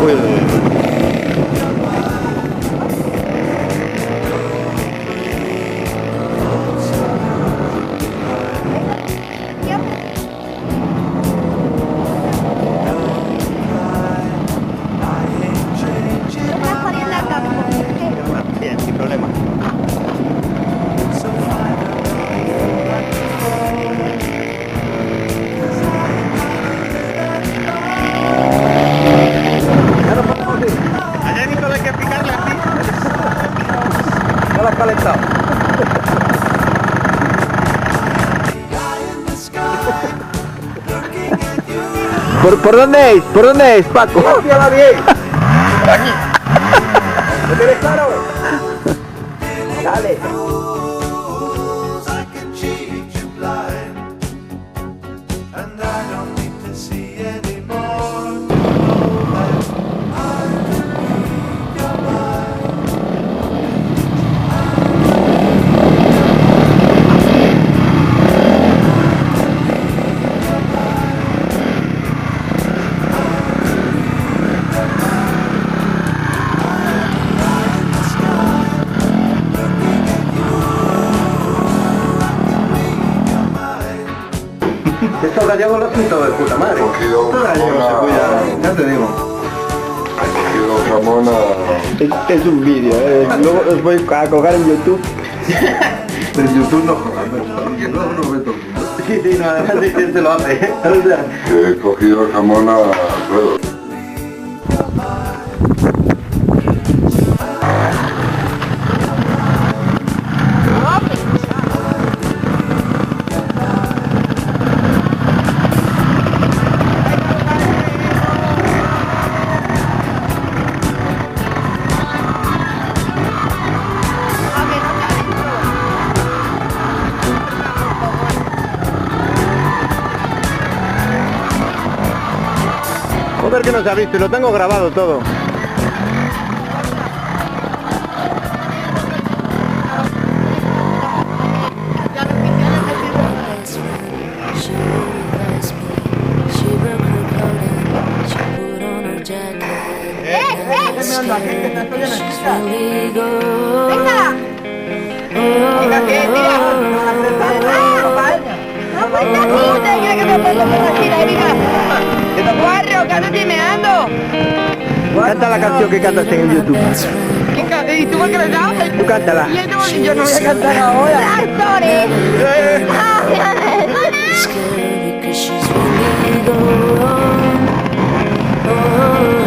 Uy, uy, uy. Bien, sin problema. Allá ni solo hay que picarle así. No la has calentado. ¿Por dónde es? ¿Por dónde es, Paco? Va bien. Aquí. ¿Lo tienes claro? Dale. Estos gallegos lo hacen todo de puta madre. Estos gallegos se cuidan, ya te digo. Es un vídeo, luego os voy a colgar en YouTube. Pero en YouTube no jodas, porque luego no ve todo el mundo. Sí, sí, no, además de que se lo hace. He cogido jamón a ruedo. Joder que no se ha visto y lo tengo grabado todo. ¡Guarro, cállate meando! Canta la canción que cantaste en YouTube. ¿Y tú por qué lo sabes? Tú cántala. Yo no voy a cantar ahora. ¡Tractores! It's scary 'cause she's really gone. Oh.